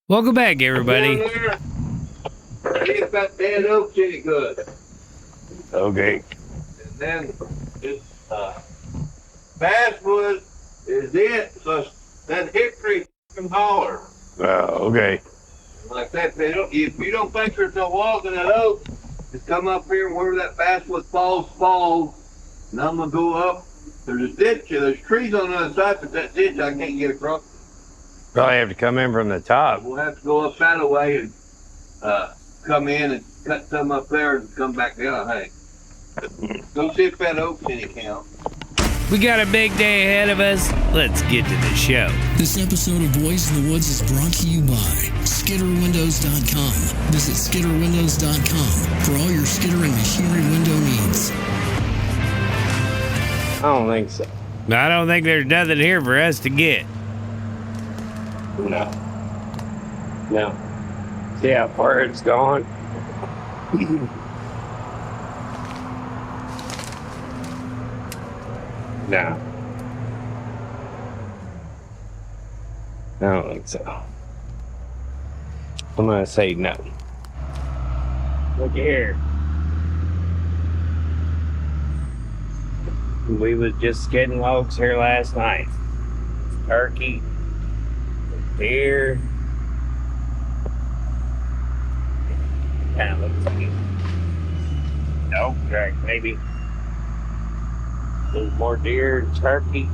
Welcome back, everybody. See if that dead oak's any good. Okay. And then this basswood is it, so that hickory can holler. Okay. Like that, if you don't think there's no logs in that oak, just come up here and wherever that basswood falls, and I'm gonna go up. There's a ditch, there's trees on the other side, but that ditch I can't get across. Probably have to come in from the top. We'll have to go up that way and come in and cut some up there and come back down. Hey, go see if that oak's any count. We got a big day ahead of us. Let's get to the show. This episode of Boys in the Woods is brought to you by SkitterWindows.com. Visit SkitterWindows.com for all your skittering machinery window needs. I don't think so. I don't think there's nothing here for us to get. No. See how far it's gone? No. I don't think so. I'm gonna say no. Look here. We was just getting logs here last night. Turkey, deer. Kind of looks like it. No, track maybe. A little more deer and turkey.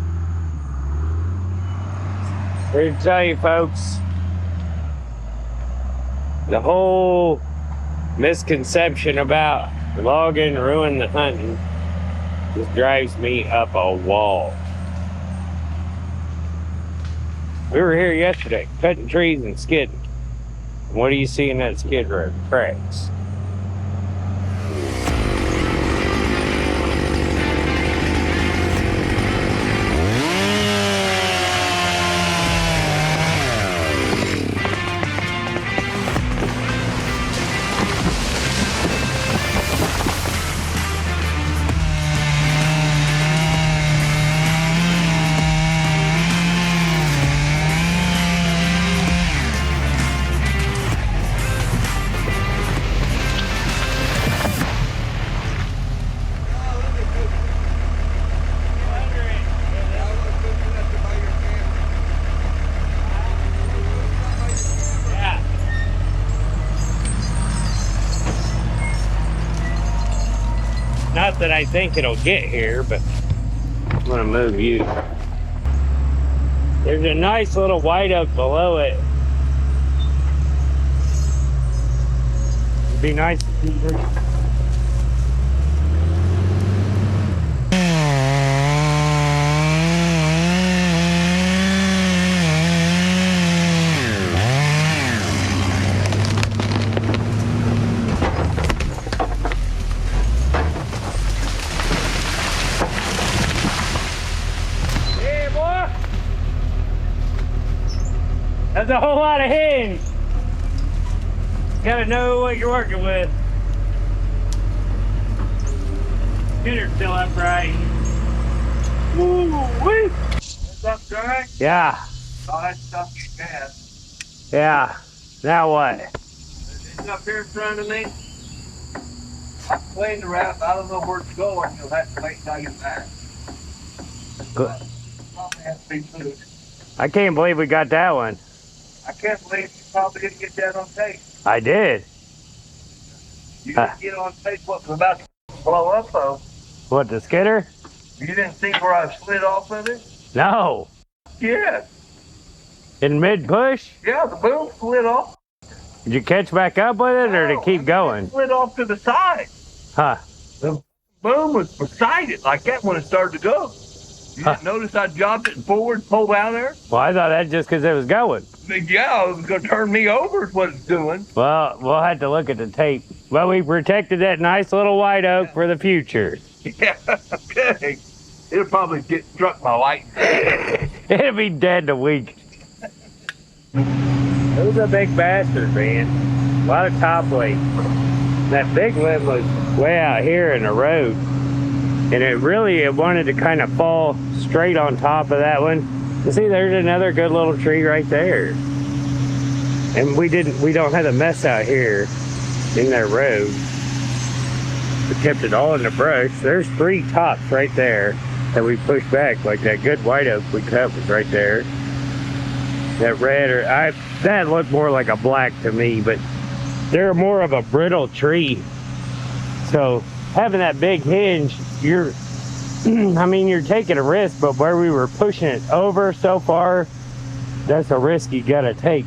Here to tell you folks, the whole misconception about logging ruin the hunting just drives me up a wall. We were here yesterday, cutting trees and skidding. And what do you see in that skid road? Tracks. Not that I think it'll get here, but I'm gonna move you. There's a nice little white oak below it. It'd be nice to see this. That's a whole lot of hinge. Gotta know what you're working with. Skitter's still upright. Woo-wee! That's up dry? Yeah, Oh, that stuff you gas. yeah. Now what? It's up here in front of me. I cleaned the wrap. I don't know where it's going. You'll have to wait till I get back. Good. Probably have to be food. I can't believe we got that one. I can't believe you probably didn't get that on tape. I did. You didn't get on tape what was about to blow up, though. What, the skidder? You didn't see where I slid off of it? No. Yeah. In mid-push? Yeah, the boom slid off. Did you catch back up with it, or did it keep going? It slid off to the side. Huh. The boom was beside it like that when it started to go. You didn't notice I dropped it forward, pulled out there? Well, I thought that just because it was going. Yeah, it was going to turn me over is what it's doing. Well, we'll have to look at the tape. Well, we protected that nice little white oak for the future. Yeah, okay. It'll probably get struck by lightning. It'll be dead in a week. It was a big bastard, man. A lot of top weight. That big limb was way out here in the road. And it wanted to kind of fall straight on top of that one. You see, there's another good little tree right there. And we don't have a mess out here in that road. We kept it all in the brush. There's 3 tops right there that we pushed back, like that good white oak we cut was right there. That red, that looked more like a black to me, but they're more of a brittle tree. So having that big hinge, you're taking a risk, but where we were pushing it over so far, that's a risk you gotta take.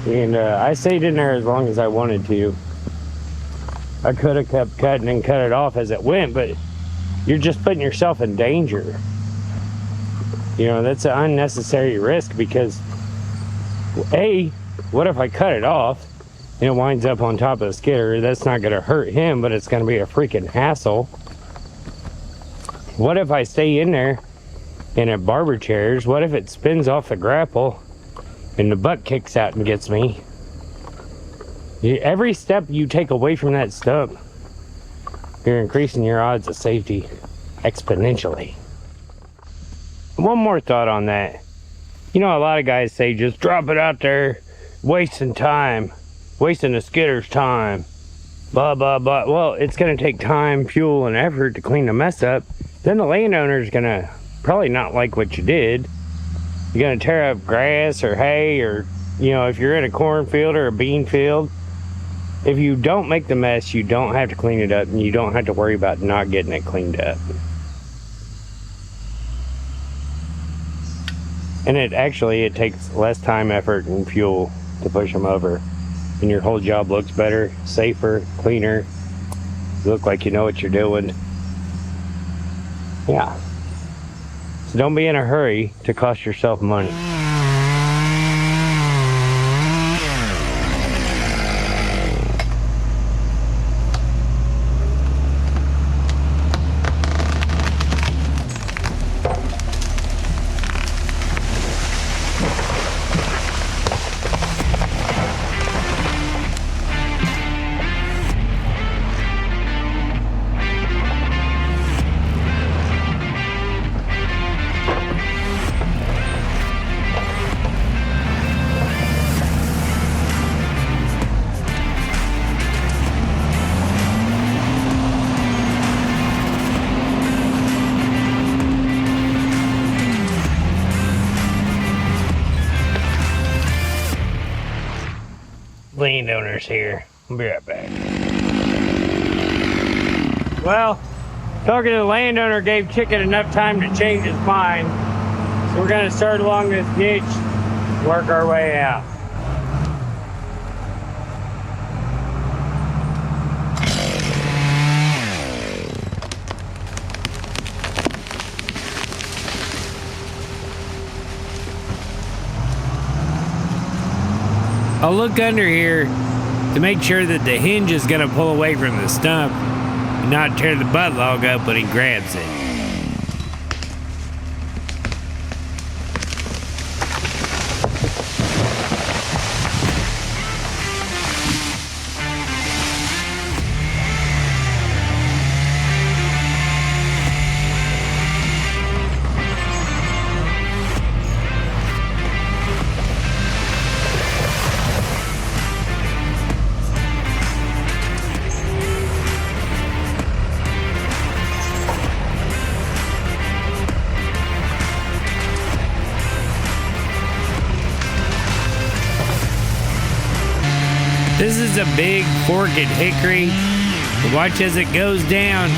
And I stayed in there as long as I wanted to. I could have kept cutting and cut it off as it went, but you're just putting yourself in danger. You know, that's an unnecessary risk because, A, what if I cut it off and it winds up on top of the skidder? That's not going to hurt him, but it's going to be a freaking hassle. What if I stay in there and it barber chairs? What if it spins off the grapple and the butt kicks out and gets me? Every step you take away from that stump, you're increasing your odds of safety exponentially. One more thought on that. You know, a lot of guys say just drop it out there, wasting time, wasting the skidder's time, blah, blah, blah. Well, it's going to take time, fuel, and effort to clean the mess up. Then the landowner's going to probably not like what you did. You're going to tear up grass or hay, or, you know, if you're in a cornfield or a bean field, if you don't make the mess, you don't have to clean it up, and you don't have to worry about not getting it cleaned up. And it takes less time, effort, and fuel to push them over. And your whole job looks better, safer, cleaner. You look like you know what you're doing. Yeah. So don't be in a hurry to cost yourself money. Landowners here. I'll be right back. Well, talking to the landowner gave Chicken enough time to change his mind. So we're going to start along this ditch, work our way out. I'll look under here to make sure that the hinge is going to pull away from the stump and not tear the butt log up when he grabs it. This is a big forked hickory. Watch as it goes down.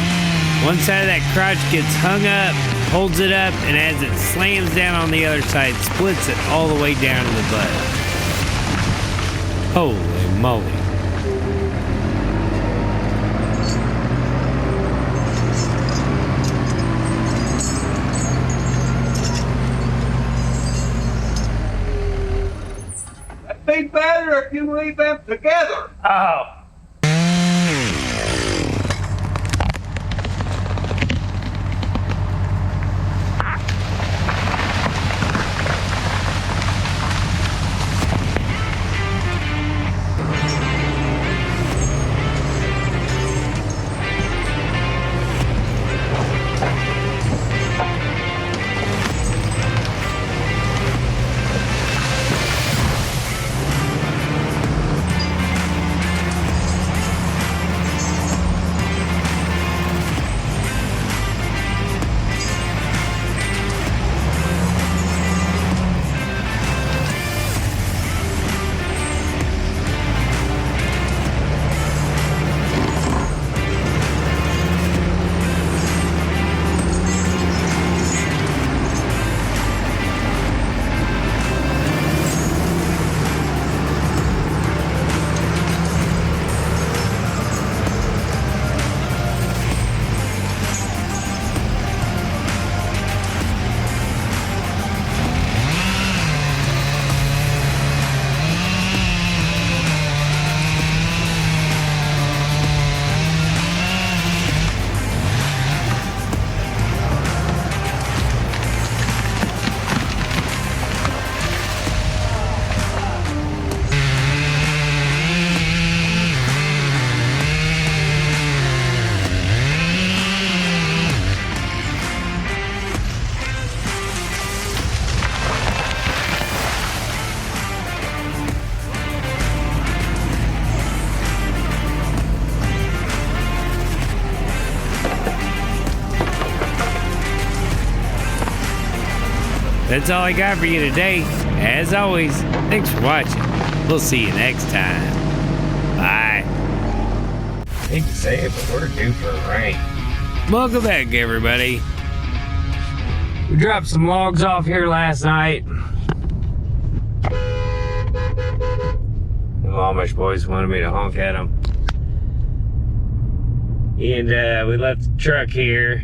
One side of that crotch gets hung up, holds it up, and as it slams down on the other side, splits it all the way down to the butt. Holy moly. Be better if you leave them together. Oh. that's all I got for you today. As always, thanks for watching. We'll see you next time. Bye. I hate to say it, but we're due for a rain. Welcome back, everybody. We dropped some logs off here last night. The Amish boys wanted me to honk at them. And we left the truck here.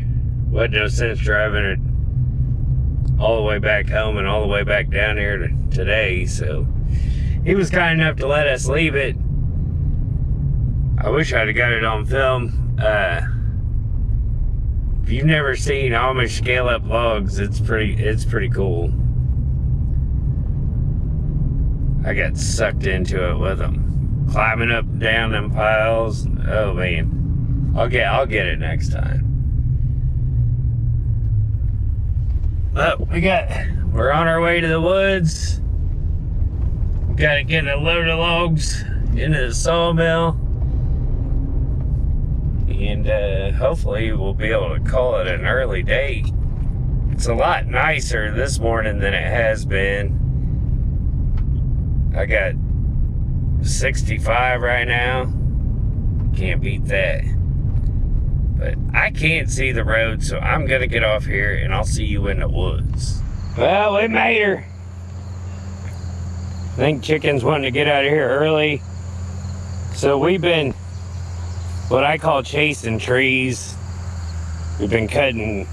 Wasn't no sense driving it all the way back home and all the way back down here today, so he was kind enough to let us leave it. I wish I'd have got it on film. If you've never seen Amish scale up logs, it's pretty cool. I got sucked into it with them, climbing up and down them piles. Oh man, I'll get it next time. But we're on our way to the woods. Got to get a load of logs into the sawmill, and hopefully we'll be able to call it an early day. It's a lot nicer this morning than it has been. I got 65 right now. Can't beat that. But I can't see the road, so I'm gonna get off here and I'll see you in the woods. Well, we made her. I think chickens wanting to get out of here early. So we've been what I call chasing trees. We've been cutting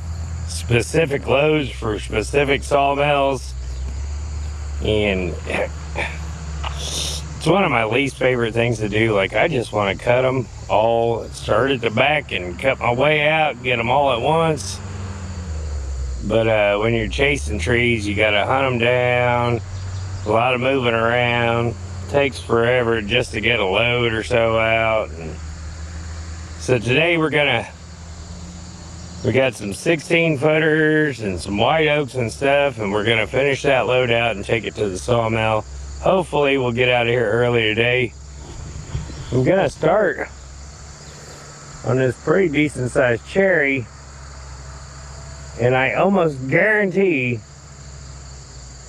specific loads for specific sawmills. And it's one of my least favorite things to do. Like, I just want to cut them all, start at the back and cut my way out, get them all at once. But when you're chasing trees, you got to hunt them down. A lot of moving around. Takes forever just to get a load or so out. And so today we got some 16 footers and some white oaks and stuff, and we're gonna finish that load out and take it to the sawmill. Hopefully we'll get out of here early today. I'm gonna start on this pretty decent sized cherry, and I almost guarantee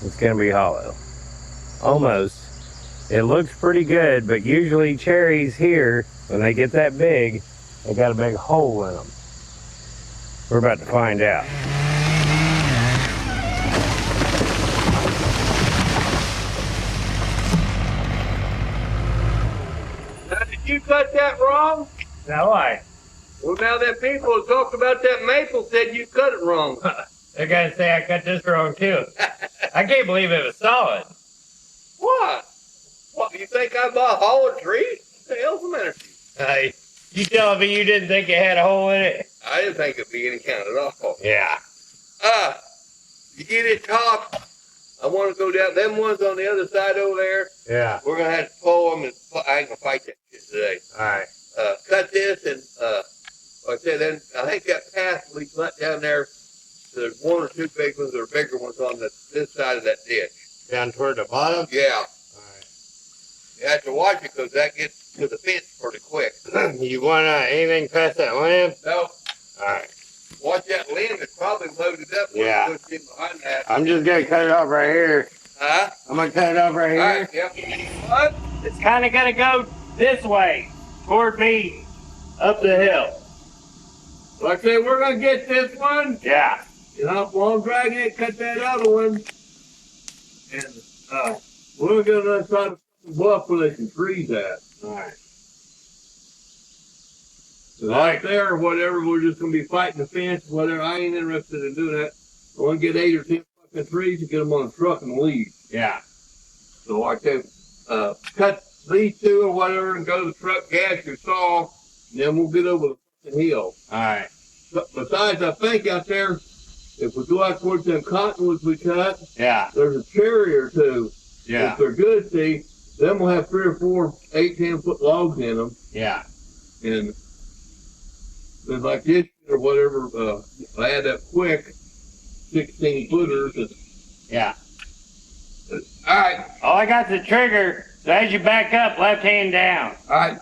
it's gonna be hollow. Almost. It looks pretty good, but usually cherries here, when they get that big, they got a big hole in them. We're about to find out. Did you cut that wrong? Now why? Well, now that people who talked about that maple said you cut it wrong. They're gonna say I cut this wrong too. I can't believe it was solid. What? What, you think I bought a hollow tree? What the hell's the matter with you? You telling me you didn't think it had a hole in it? I didn't think it'd be any kind at all. Yeah. You get it topped. I want to go down. Them ones on the other side over there. Yeah. We're gonna have to pull them, and I ain't gonna fight that shit today. All right. Cut this, and like I said, then I think that path leads right down there. There's one or two big ones or bigger ones on this side of that ditch. Down toward the bottom? Yeah. All right. You have to watch it because that gets to the fence pretty quick. You want anything past that limb? No. All right. Watch that limb. It's probably loaded up. Yeah. We'll get behind that. I'm just gonna cut it off right here. Huh? I'm gonna cut it off right here. All right. Yep. What? It's kind of gonna go this way, toward me, up the hill. Like I say, we're gonna get this one. Yeah. You know, while I'm dragging it, cut that other one. And we're gonna try to bluff where they can freeze at. All right. So right there or whatever, we're just gonna be fighting the fence, whatever. I ain't interested in doing that. I want to get 8 or 10 fucking trees and get them on the truck and leave. Yeah. So like they cut these two or whatever and go to the truck, gas your saw, and then we'll get over the fucking hill. All right. But besides, I think out there, if we go out towards them cottonwoods we cut, Yeah. there's a cherry or two. Yeah. If they're good, see, then we'll have 3 or 4 8-10 foot logs in them. Yeah. And then like this or whatever, I had that quick 16 footers. And, Yeah. all right. All I got's the trigger. So as you back up, left hand down. All right.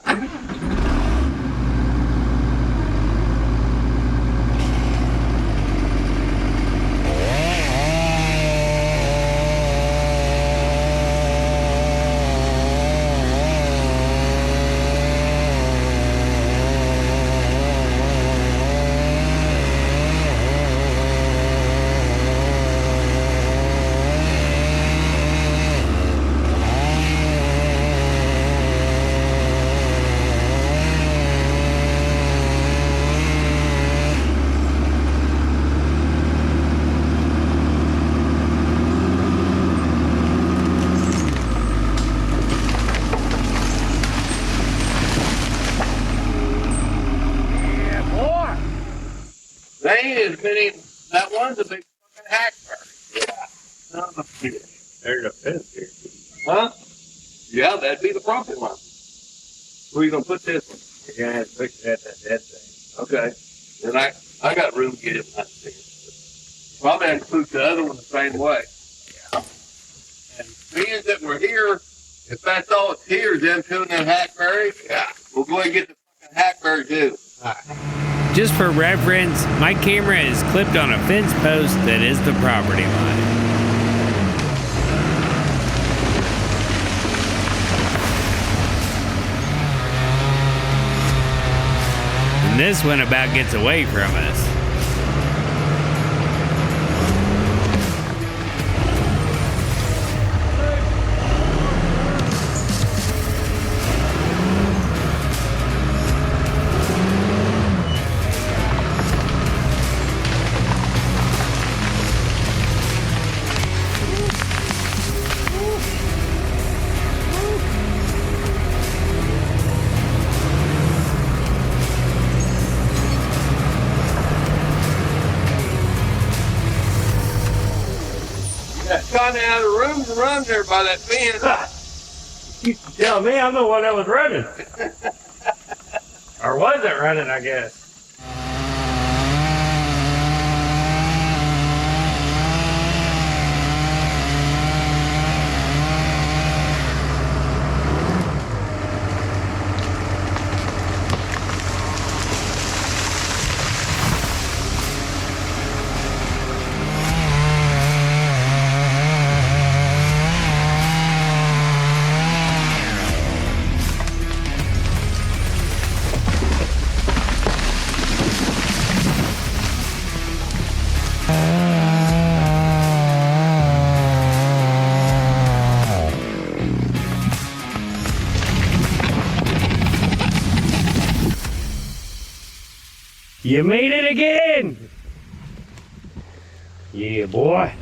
They ain't as many. That one's a big fucking hackberry. Yeah. Not a fish. There's a fence here. Huh? Yeah, that'd be the property line. Where you gonna put this one? You're gonna have to fix that dead thing. Okay. And I got room to get it in that thing. Probably have to put the other one the same way. Yeah. And being that we're here, if that's all it's here is them two and them hackberries, yeah, we'll go ahead and get the fucking hackberry too. Just for reference, my camera is clipped on a fence post that is the property line. And this one about gets away from us. Kind of out of the room to run there by that fence. You tell me I'm the one that was running. Or wasn't running, I guess. You made it again! Yeah, boy.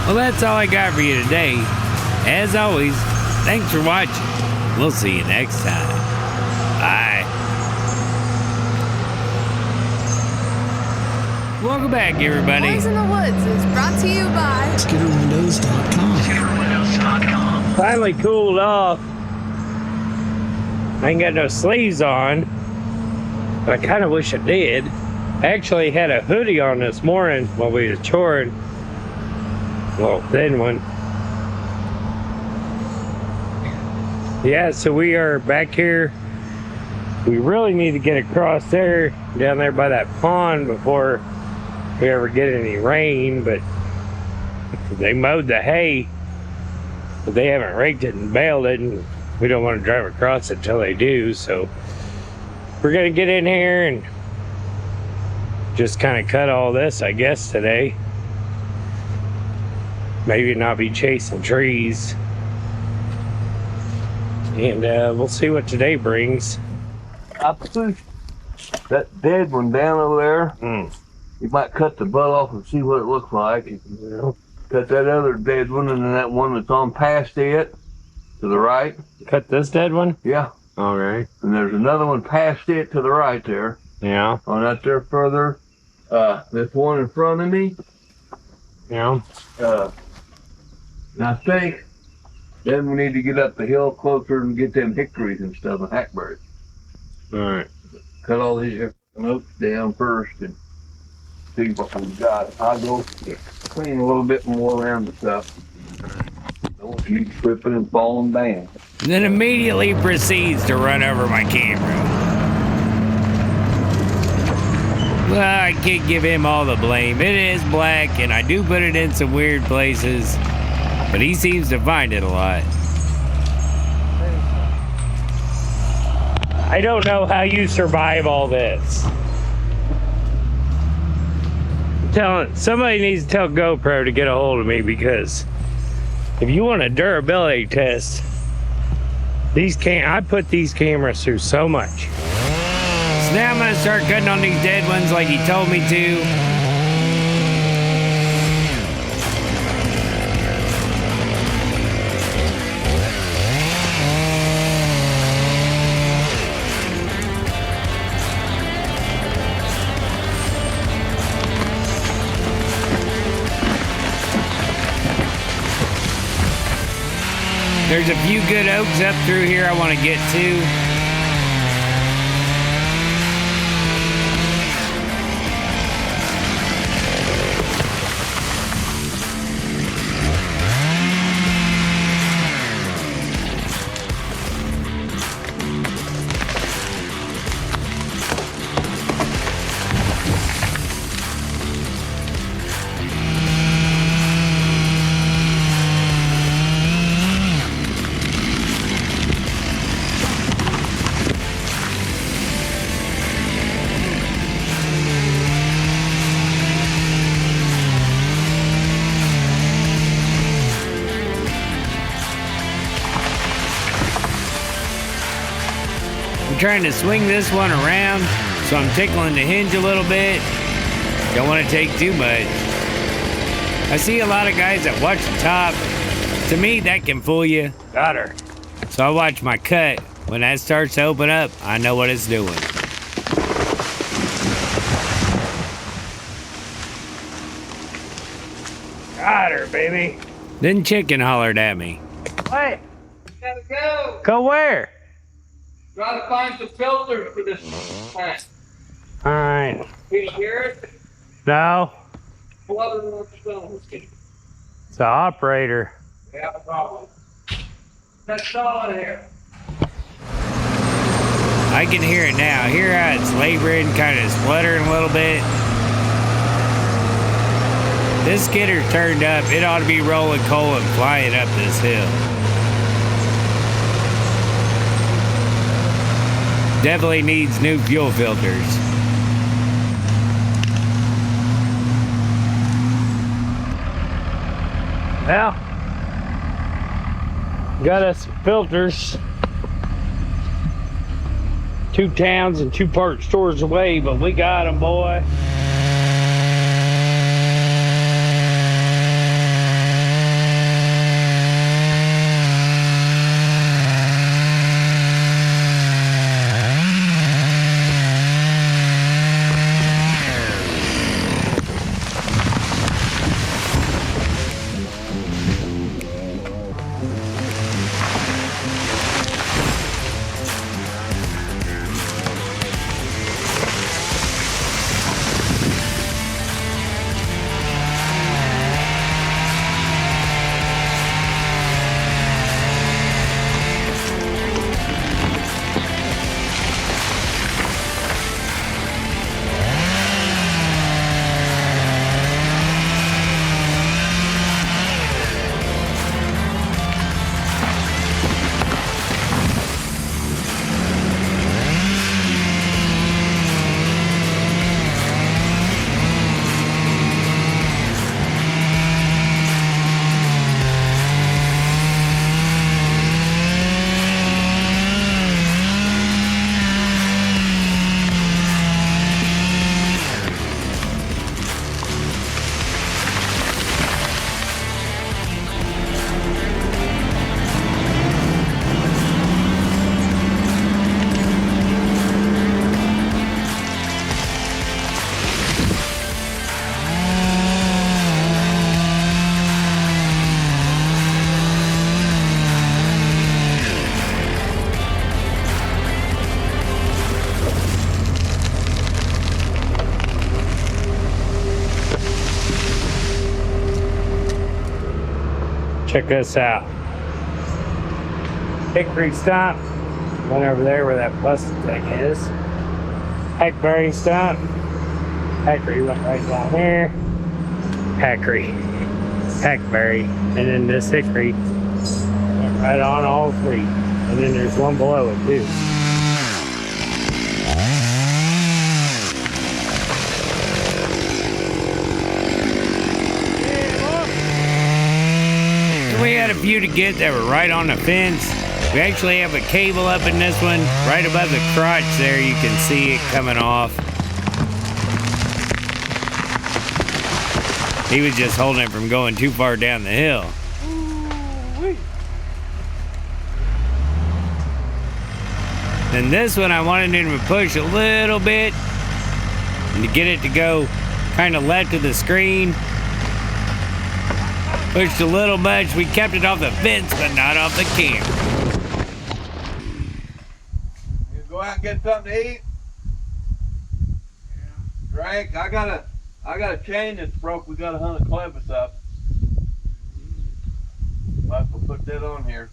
Well, that's all I got for you today. As always, thanks for watching. We'll see you next time. Bye. Welcome back, everybody. Boys in the Woods is brought to you by SkitterWindows.com. SkitterWindows.com. Finally cooled off. I ain't got no sleeves on, but I kind of wish I did. I actually had a hoodie on this morning while we was choring. Well, thin one. Yeah, so we are back here. We really need to get across there, down there by that pond before we ever get any rain, but they mowed the hay, but they haven't raked it and baled it, and we don't want to drive across it till they do, so we're gonna get in here and just kind of cut all this, I guess, today. Maybe not be chasing trees. And we'll see what today brings. I pushed that dead one down over there. You might cut the butt off and see what it looks like. Cut that other dead one and then that one that's on past it to the right. Cut this dead one? Yeah. All right. And there's another one past it to the right there. Yeah. On that there further. This one in front of me. Yeah. And I think then we need to get up the hill closer and get them hickories and stuff and hackberries. All right. Cut all these oaks down first and see what we got. I'll go clean a little bit more around the stuff. Don't keep tripping and falling down. And then immediately proceeds to run over my camera. Well, I can't give him all the blame. It is black, and I do put it in some weird places, but he seems to find it a lot. I don't know how you survive all this. Somebody needs to tell GoPro to get a hold of me, because if you want a durability test, I put these cameras through so much. So now I'm gonna start cutting on these dead ones like he told me to. There's a few good oaks up through here I want to get to. I'm trying to swing this one around, so I'm tickling the hinge a little bit. Don't want to take too much. I see a lot of guys that watch the top. To me, that can fool you. Got her. So I watch my cut. When that starts to open up, I know what it's doing. Got her, baby. Then chicken hollered at me. What? Gotta go. Go where? Try to find some filters for this plant. All right. Can you hear it? No, Flutter on the stone. it's the operator. Yeah, probably. That's all in here. I can hear it now. Hear how it's laboring, kind of spluttering a little bit. This skidder's turned up. It ought to be rolling coal and flying up this hill. Definitely needs new fuel filters. Well, got us filters 2 towns and 2 part stores away, but we got them, boy. Check this out. Hickory stump. Went over there where that busted thing is. Hackberry stump. Hackery went right down there. Hackery. Hackberry. And then this hickory went right on all three. And then there's one below it too. We had a few to get that were right on the fence. We actually have a cable up in this one, right above the crotch there. You can see it coming off. He was just holding it from going too far down the hill. And this one I wanted him to push a little bit and to get it to go kind of left of the screen. Pushed a little much. We kept it off the fence, but not off the camera. You go out and get something to eat? Drink. I got a chain that's broke. We gotta hunt a clevis up. Might as well put that on here.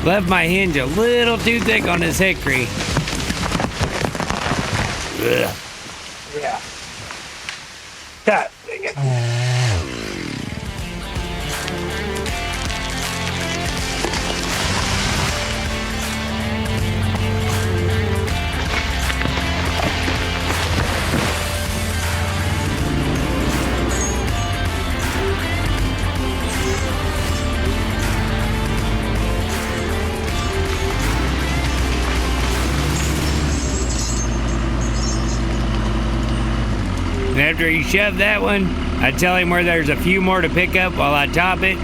Left my hinge a little too thick on this hickory. Ugh. Yeah. God dang it. And after he shoved that one, I tell him where there's a few more to pick up while I top it.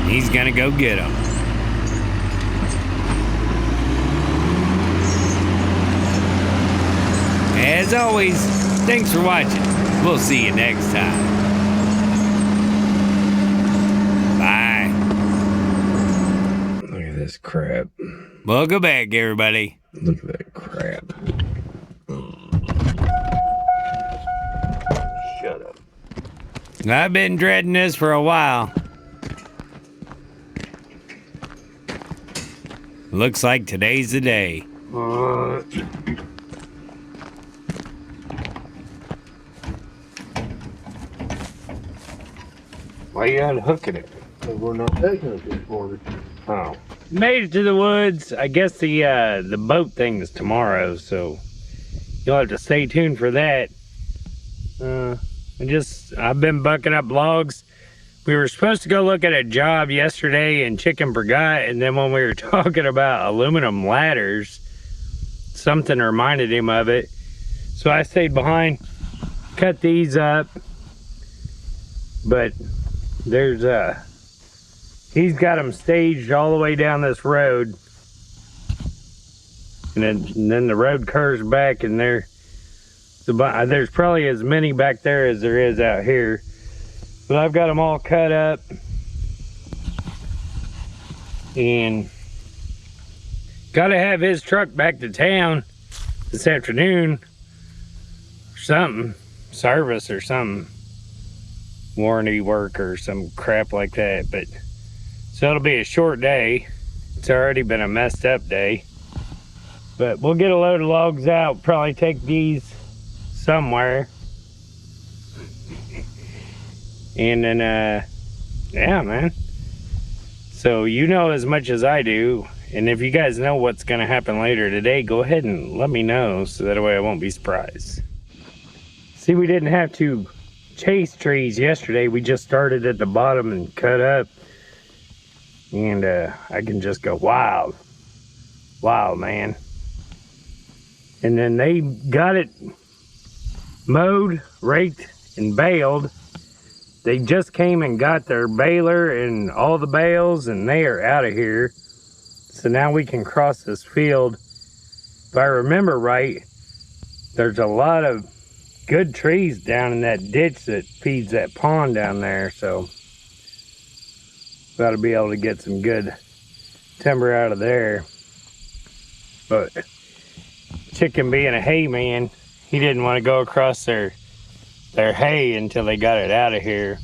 He's gonna go get them. As always, thanks for watching. We'll see you next time. Bye. Look at this crap. Welcome back, everybody. Look at that crap. Shut up. I've been dreading this for a while. Looks like today's the day. Why you unhooking it? We're not taking it this morning. Oh. Made it to the woods. I guess the boat thing is tomorrow, so you'll have to stay tuned for that. I've been bucking up logs. We were supposed to go look at a job yesterday and Chicken forgot, and then when we were talking about aluminum ladders, something reminded him of it. So I stayed behind, cut these up, but there's he's got them staged all the way down this road, and then the road curves back, and there's probably as many back there as there is out here. But I've got them all cut up and Gotta have his truck back to town this afternoon. Or something. Service or something. Warranty work or some crap like that. But so it'll be a short day. It's already been a messed up day. But we'll get a load of logs out. Probably take these somewhere. And then, yeah, man. So you know as much as I do. And if you guys know what's going to happen later today, go ahead and let me know. So that way I won't be surprised. See, we didn't have to chase trees yesterday. We just started at the bottom and cut up. And I can just go wild. Wild, man. And then they got it mowed, raked, and baled. They just came and got their baler and all the bales, and they are out of here. So now we can cross this field. If I remember right, there's a lot of good trees down in that ditch that feeds that pond down there. So got to be able to get some good timber out of there. But Chicken being a hay man, he didn't want to go across their hay until they got it out of here.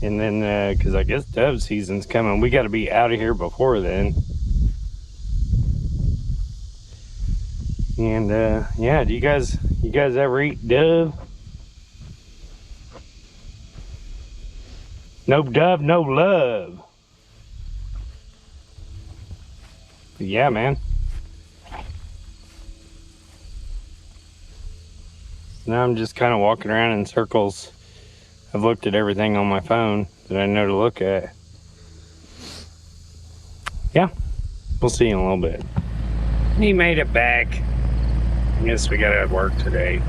And then, because I guess dove season's coming, we got to be out of here before then. And yeah, do you guys ever eat dove? No dove, no love. But yeah, man. Now I'm just kind of walking around in circles. I've looked at everything on my phone that I know to look at. Yeah, we'll see in a little bit. He made it back. I guess we gotta work today.